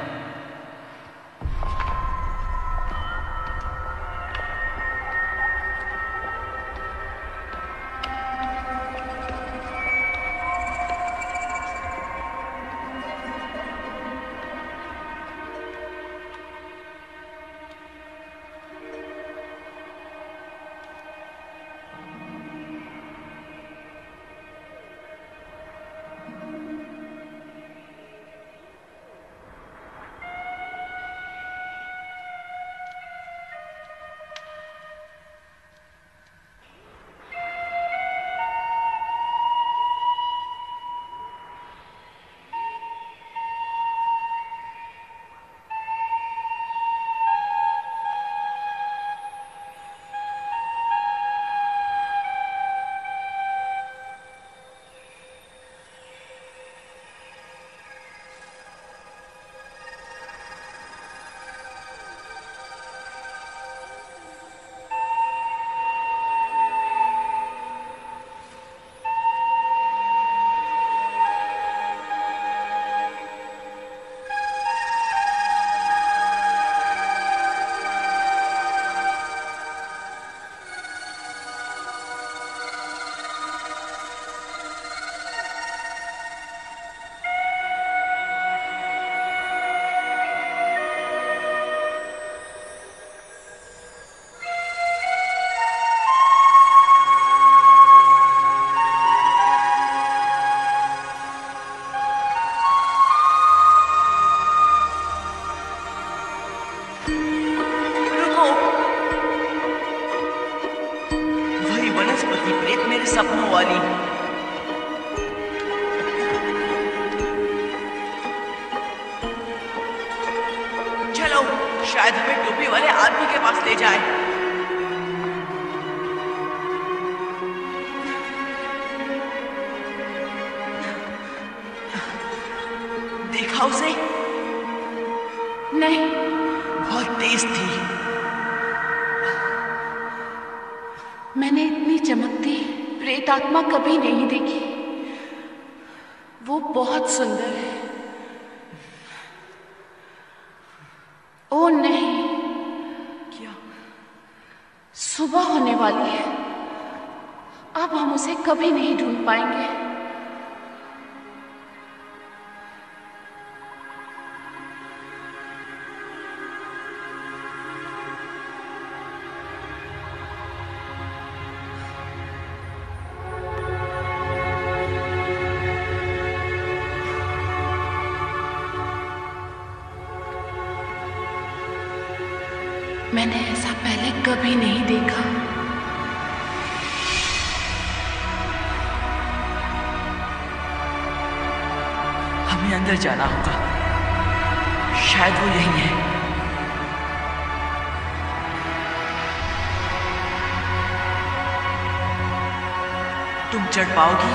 सपनों वाली। चलो, शायद हमें टोपी वाले आदमी के पास ले जाए। देखा उसे? नहीं, बहुत तेज थी। मैंने इतनी चमकती प्रेत आत्मा कभी नहीं देखी। वो बहुत सुंदर है। ओ नहीं, क्या? सुबह होने वाली है। अब हम उसे कभी नहीं ढूंढ पाएंगे। मैंने ऐसा पहले कभी नहीं देखा। हमें अंदर जाना होगा। शायद वो यही है। तुम चढ़ पाओगी?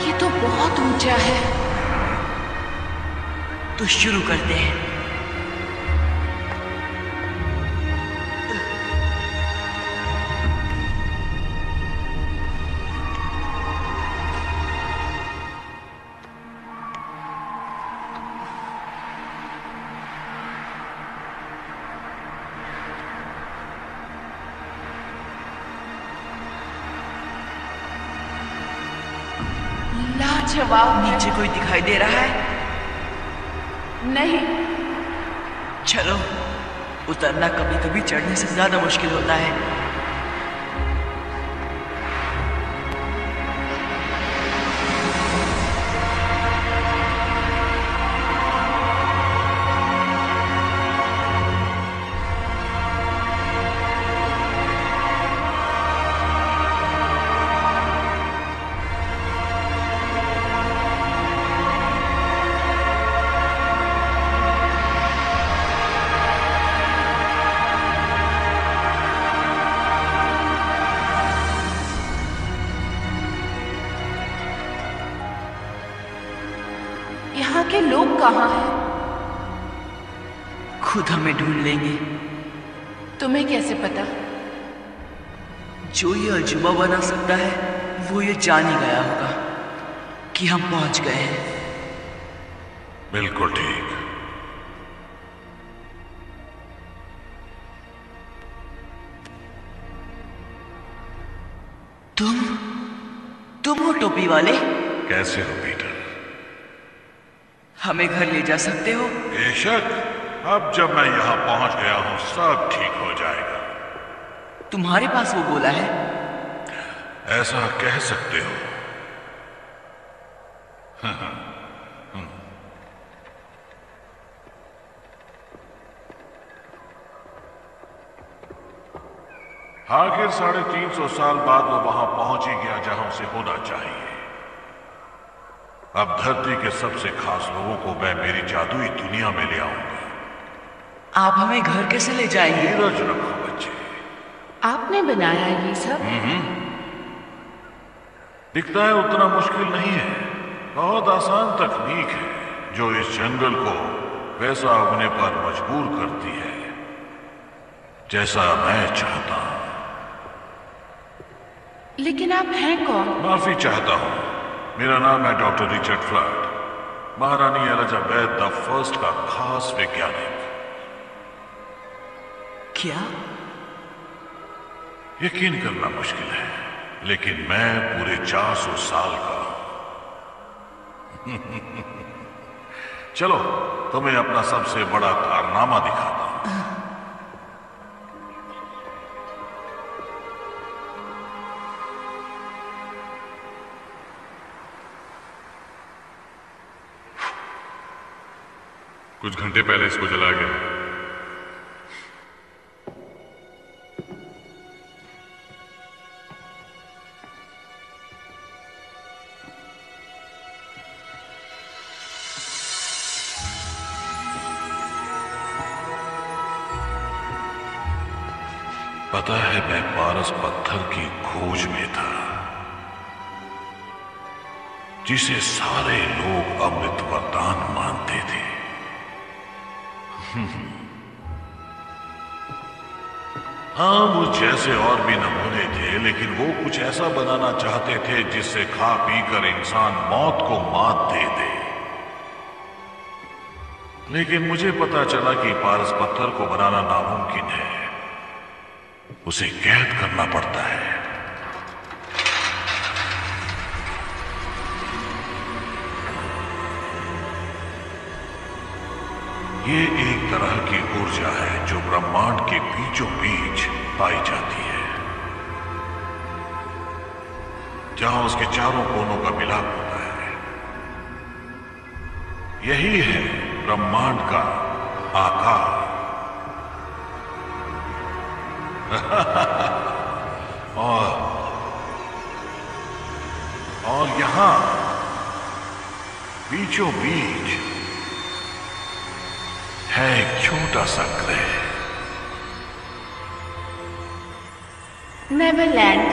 ये तो बहुत ऊंचा है। तो शुरू करते हैं। लाजवाब। नीचे कोई दिखाई दे रहा है? नहीं। चलो, उतरना कभी कभी चढ़ने से ज्यादा मुश्किल होता है। यहाँ के लोग कहाँ हैं? खुद हमें ढूंढ लेंगे। तुम्हें कैसे पता? जो ये अजूबा बना सकता है वो ये जान ही गया होगा कि हम पहुंच गए हैं। बिल्कुल ठीक। तुम हो टोपी वाले? कैसे हो पीटर? हमें घर ले जा सकते हो? बेशक। अब जब मैं यहाँ पहुंच गया हूँ सब ठीक हो जाएगा। तुम्हारे पास वो गोला है? ऐसा कह सकते हो। आखिर 350 साल बाद वो वहां पहुंच ही गया जहां उसे होना चाहिए। अब धरती के सबसे खास लोगों को मैं मेरी जादुई दुनिया में ले आऊंगा। आप हमें घर कैसे ले जाएंगे? धीरज रखो बच्चे। आपने बनाया ये सब? दिखता है उतना मुश्किल नहीं है। बहुत आसान तकनीक है जो इस जंगल को वैसा उगने पर मजबूर करती है जैसा मैं चाहता हूं। लेकिन आप हैं कौन? माफी चाहता हूं। मेरा नाम है डॉक्टर रिचर्ड फ्लड, महारानी एलिजाबेथ द फर्स्ट का खास वैज्ञानिक। क्या? यकीन करना मुश्किल है, लेकिन मैं पूरे 400 साल का चलो तुम्हें अपना सबसे बड़ा कारनामा दिखाता हूं। कुछ घंटे पहले इसको जला गया। पता है मैं पारस पत्थर की खोज में था जिसे सारे लोग अमृत वरदान मानते थे। हाँ, मुझ जैसे और भी नमूने थे, लेकिन वो कुछ ऐसा बनाना चाहते थे जिससे खा पी कर इंसान मौत को मात दे दे। लेकिन मुझे पता चला कि पारस पत्थर को बनाना नामुमकिन है, उसे कैद करना पड़ता है। ये एक तरह की ऊर्जा है जो ब्रह्मांड के बीचों बीच पाई जाती है, जहां उसके चारों कोनों का मिलाप होता है। यही है ब्रह्मांड का आकार। और यहां बीचों बीच है एक छोटा सा ग्रह, नेवरलैंड।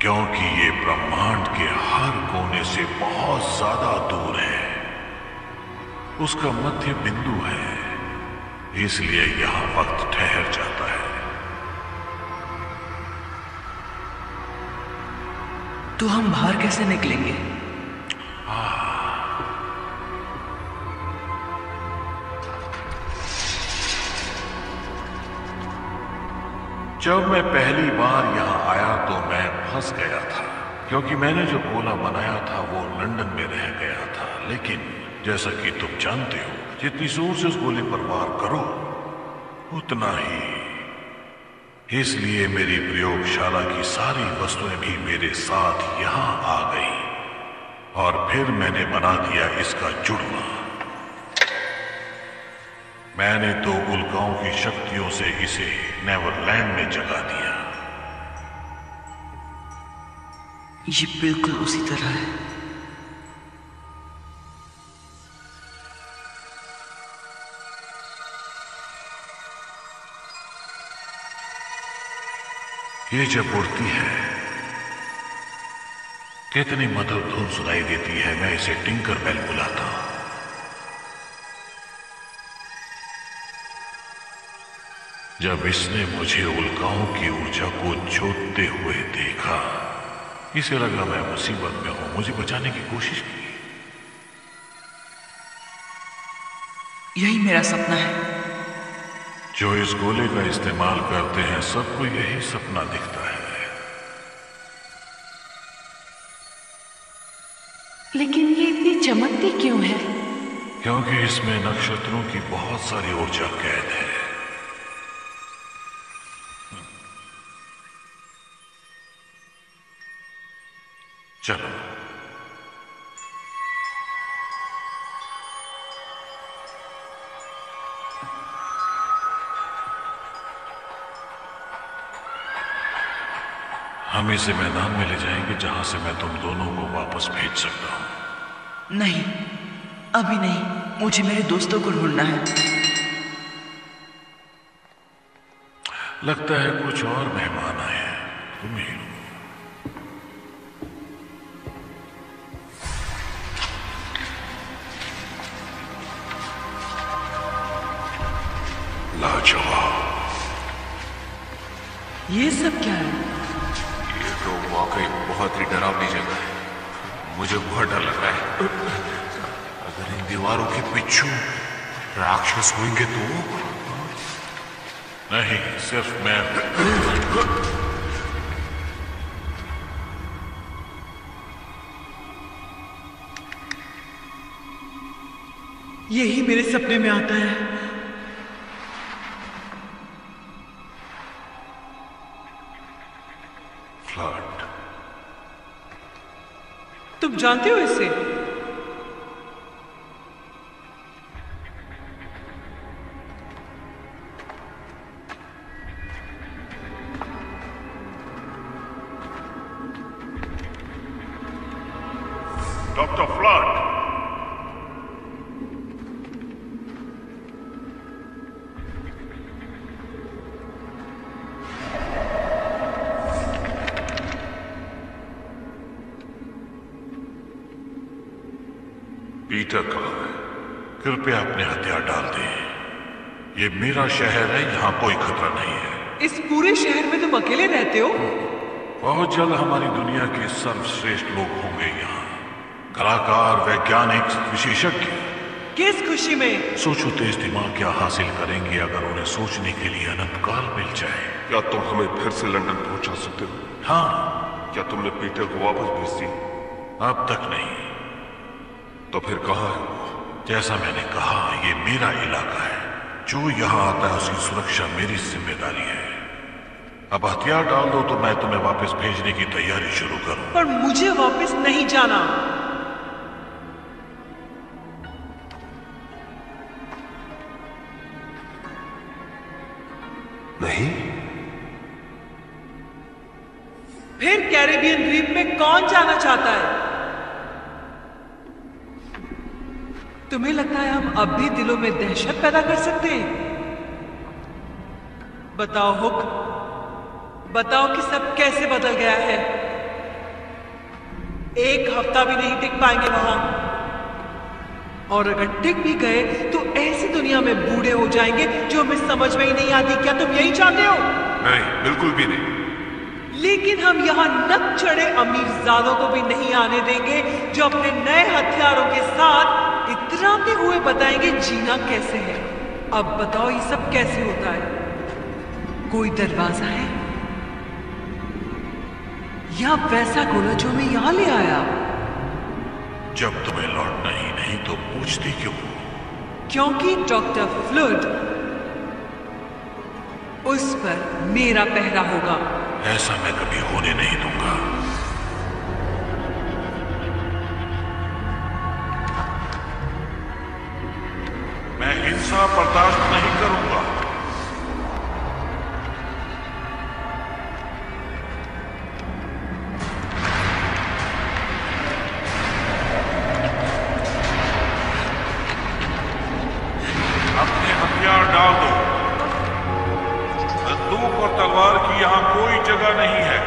क्योंकि ये ब्रह्मांड के हर कोने से बहुत ज्यादा दूर है। उसका मध्य बिंदु है, इसलिए यहां वक्त ठहर जाता है। तो हम बाहर कैसे निकलेंगे? जब मैं पहली बार यहां आया तो मैं फंस गया था, क्योंकि मैंने जो गोला बनाया था वो लंदन में रह गया था। लेकिन जैसा कि तुम जानते हो, जितनी जोर से उस गोले पर वार करो उतना ही। इसलिए मेरी प्रयोगशाला की सारी वस्तुएं भी मेरे साथ यहां आ गई और फिर मैंने बना दिया इसका जुड़वा। मैंने तो उल्काओं की शक्तियों से इसे नेवरलैंड में जगा दिया। ये बिल्कुल उसी तरह है। ये जब उड़ती है कितनी मधुर धुन सुनाई देती है। मैं इसे टिंकर बेल बुलाता हूं। जब इसने मुझे उल्काओं की ऊर्जा को जोतते हुए देखा, इसे लगा मैं मुसीबत में हूं, मुझे बचाने की कोशिश की। यही मेरा सपना है। जो इस गोले का इस्तेमाल करते हैं सबको यही सपना दिखता है। लेकिन ये इतनी चमकती क्यों है? क्योंकि इसमें नक्षत्रों की बहुत सारी ऊर्जा कैद है। चलो हम इसे मैदान में ले जाएंगे जहां से मैं तुम दोनों को वापस भेज सकता हूं। नहीं, अभी नहीं। मुझे मेरे दोस्तों को ढूंढना है। लगता है कुछ और मेहमान आए हैं। तुम ही लाजवाब। ये सब क्या है? ये तो वाकई बहुत ही डरावनी जगह है। मुझे बहुत डर लग रहा है। अगर इन दीवारों के पीछे राक्षस होंगे तो? नहीं, सिर्फ मैं। यही मेरे सपने में आता है। फ्लड। तुम जानते हो इसे? Doctor flood. पीटर कहाँ है? कृपया अपने हथियार डाल दें। ये मेरा शहर है, यहां कोई खतरा नहीं है। इस पूरे शहर में तुम अकेले रहते हो? बहुत जल्द हमारी दुनिया के सर्वश्रेष्ठ लोग होंगे यहाँ। कलाकार, वैज्ञानिक, विशेषज्ञ। किस खुशी में? सोचो तेज दिमाग क्या हासिल करेंगे अगर उन्हें सोचने के लिए अनंत काल मिल जाए। क्या तुम हमें फिर से लंदन पहुंचा सकते हो? हाँ। क्या तुमने पीटर को वापस भेज दी? अब तक नहीं। तो फिर कहाँ है वो? जैसा मैंने कहा, ये मेरा इलाका है। जो यहाँ आता है उसकी सुरक्षा मेरी जिम्मेदारी है। अब हथियार डाल दो तो मैं तुम्हें वापस भेजने की तैयारी शुरू करूं। पर मुझे वापस नहीं जाना। नहीं? फिर कैरेबियन द्वीप में कौन जाना चाहता है? तुम्हें लगता है हम अब भी दिलों में दहशत पैदा कर सकते हैं? बताओ हुक, बताओ कि सब कैसे बदल गया है। 1 हफ्ता भी नहीं टिक पाएंगे वहां। और अगर टिक भी गए तो ऐसी दुनिया में बूढ़े हो जाएंगे जो हमें समझ में ही नहीं आती। क्या तुम यही चाहते हो? नहीं, बिल्कुल भी नहीं। लेकिन हम यहाँ नक चढ़े अमीरजादों को भी नहीं आने देंगे जो अपने नए हथियारों के साथ इतराते हुए बताएंगे जीना कैसे है। अब बताओ ये सब कैसे होता है? कोई दरवाजा है या वैसा गोला जो हमें यहाँ ले आया? जब तुम्हें लौटना ही नहीं तो पूछती क्यों? क्योंकि डॉक्टर फ्लूड, उस पर मेरा पहरा होगा। ऐसा मैं कभी होने नहीं दूंगा। मैं हिंसा बर्दाश्त नहीं करूंगा। अपने हथियार डाल दो। बंदूक और तलवार की यहां कोई जगह नहीं है।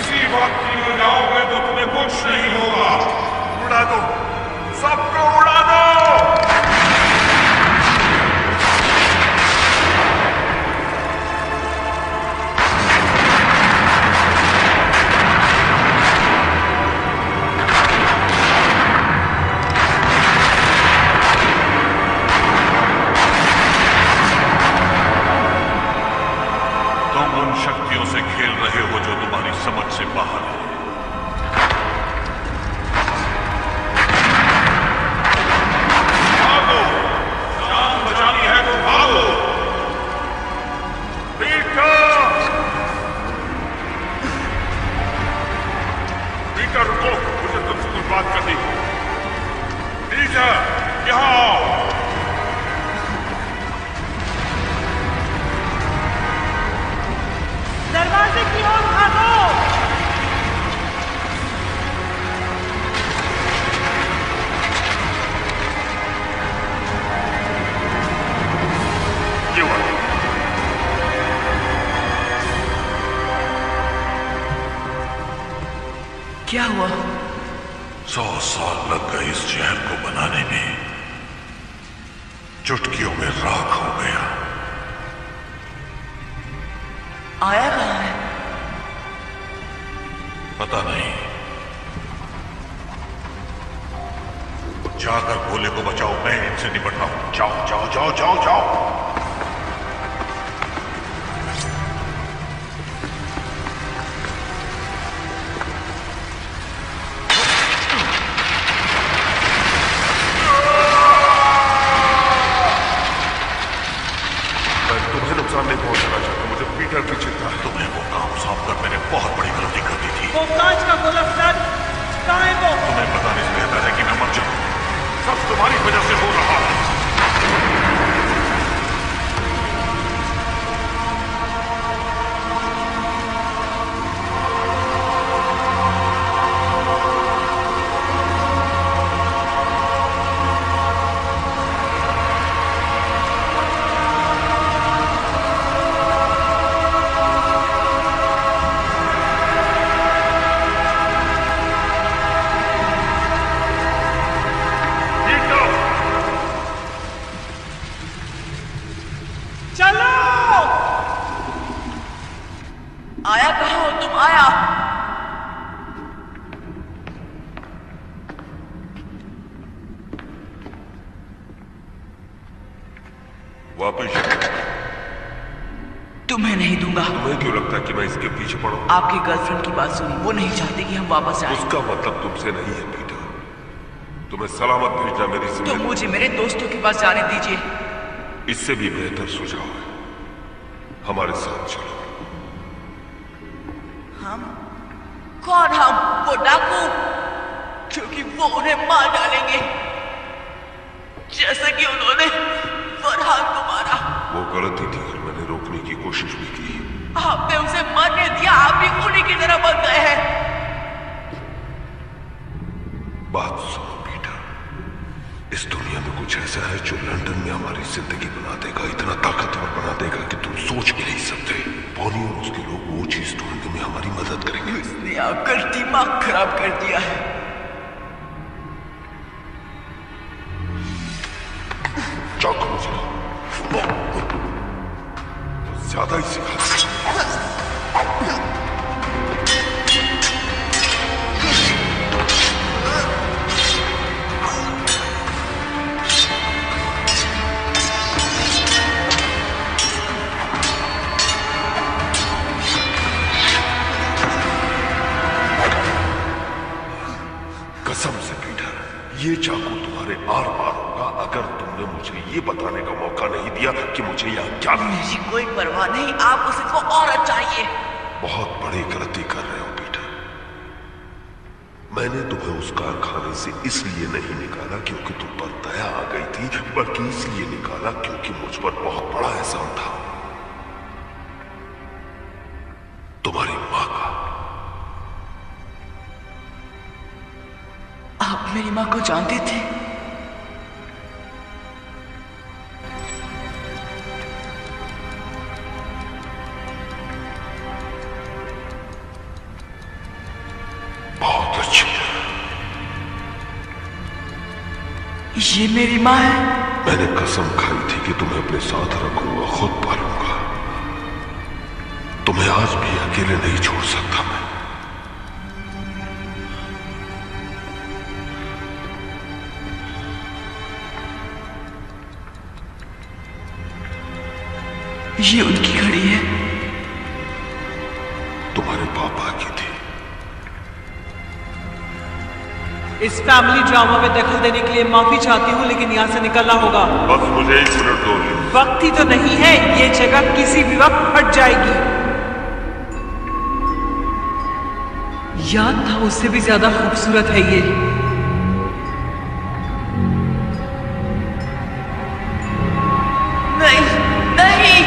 इसी वक्त निकल जाओगे तो तुम्हें कुछ नहीं होगा। उड़ा दो, सबको उड़ा दो। तुम उन शक्तियों से खेल रहे हो जो तुम्हारी समझ से बाहर है। भागो, जान बचानी है तो भागो। पीटर रुको, मुझे तुमसे कुछ बात करनी है। पीटर, यहाँ आओ। दरवाजे की ओर भागो। क्या हुआ? 100 साल लग गए इस शहर को बनाने में। चुटकियों में राख हो गया। आया कहाँ है? पता नहीं। जाकर भोले को बचाओ, मैं इनसे निपट रहा हूं। जाओ जाओ जाओ जाओ जाओ। तुमसे नुकसान नहीं पहुंचाना चाहता, मुझे पीटर की चिंता है। तुम्हें वो काम सौंप कर मैंने बहुत बड़ी गलती कर दी थी। वो कांच का गोला फ्लड, कहाँ है वो? तुम्हें बताने से बेहतर है कि मैं मर जाऊं। सब तुम्हारी वजह से हो रहा है। चलो। आया कहाँ हो तुम? आया। वापिस तुम्हें नहीं दूंगा। तुम्हें क्यों लगता है कि मैं इसके पीछे पड़ूं? आपकी गर्लफ्रेंड की बात सुनी, वो नहीं चाहती कि हम वापस जाएं। उसका मतलब तुमसे नहीं है पीटर। तुम्हें सलामत भेजना मेरी तो जिम्मेदारी। मुझे मेरे दोस्तों के पास जाने दीजिए। इससे भी बेहतर सुझाव है, हमारे साथ चलो। हम? कौन हम? वो डाकू? क्योंकि वो उन्हें मार डालेंगे जैसे कि उन्होंने फरहान को मारा। वो गलती थी और मैंने रोकने की कोशिश भी की। आपने उसे मरने दिया, आप भी उन्हीं की तरह बन गए हैं। बात सुनो पीटर, इस दुनिया में कुछ ऐसा है जो लंदन में हमारी जिंदगी बना देगा, इतना ताकतवर बना देगा कि तुम सोच भी नहीं सकते। वो कॉलोनी और उसके लोग वो चीज ढूंढने में हमारी मदद करेंगे। उसने आकर दिमाग खराब कर दिया है। चाकू मुझे ज्यादा ही सिखा। कसम से पीटर, ये चाकू तुम्हारे आर पार होगा अगर तुमने मुझे ये बताने का मौका नहीं दिया कि मुझे यहाँ क्या। मेरी कोई परवाह नहीं, आप उसे को और चाहिए। बहुत बड़ी गलती कर रहे हो पीटर। मैंने तुम्हें उस कारखाने से इसलिए नहीं निकाला क्योंकि तुम पर दया आ गई थी, बल्कि इसलिए निकाला क्योंकि मुझ पर बहुत बड़ा एहसान था, तुम्हारी माँ का। आप मेरी माँ को जानते थे? बहुत अच्छी। ये मेरी माँ है। मैंने कसम खाई थी कि तुम्हें अपने साथ रखूंगा, खुद पालूंगा। तुम्हें आज भी अकेले नहीं छोड़ सकता मैं। ये उनकी घड़ी है। तुम्हारे पापा की थी। इस फैमिली ड्रामा में दखल देने के लिए माफी चाहती हूँ, लेकिन यहाँ से निकलना होगा। बस मुझे 1 मिनट दो। वक्त ही तो नहीं है, ये जगह किसी भी वक्त फट जाएगी। याद था उससे भी ज्यादा खूबसूरत है ये। नहीं नहीं,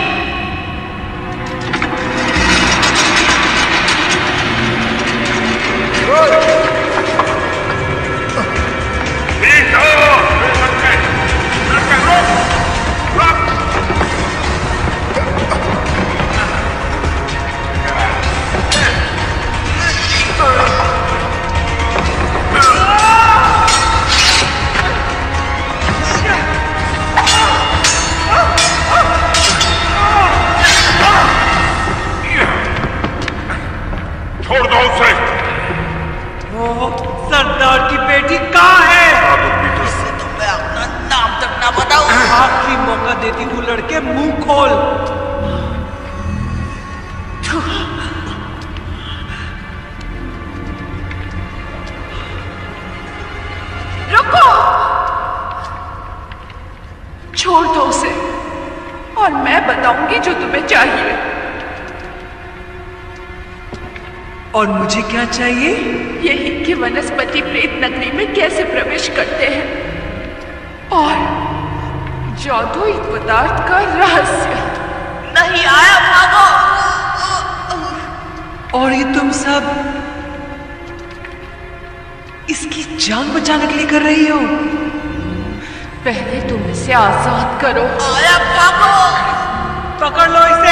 सरदार की बेटी कहाँ है? इससे तो मैं अपना नाम तक ना बताऊं। आखिरी मौका देती हूँ लड़के, मुंह खोल। रुको, छोड़ दो उसे और मैं बताऊंगी जो तुम्हें चाहिए। और मुझे क्या चाहिए? यही कि वनस्पति प्रेत नगरी में कैसे प्रवेश करते हैं और जादुई पदार्थ का रहस्य। नहीं आया, भागो। और ये तुम सब इसकी जान बचाने के लिए कर रही हो? पहले तुम इसे आजाद करो। आया, भागो। पकड़ लो इसे।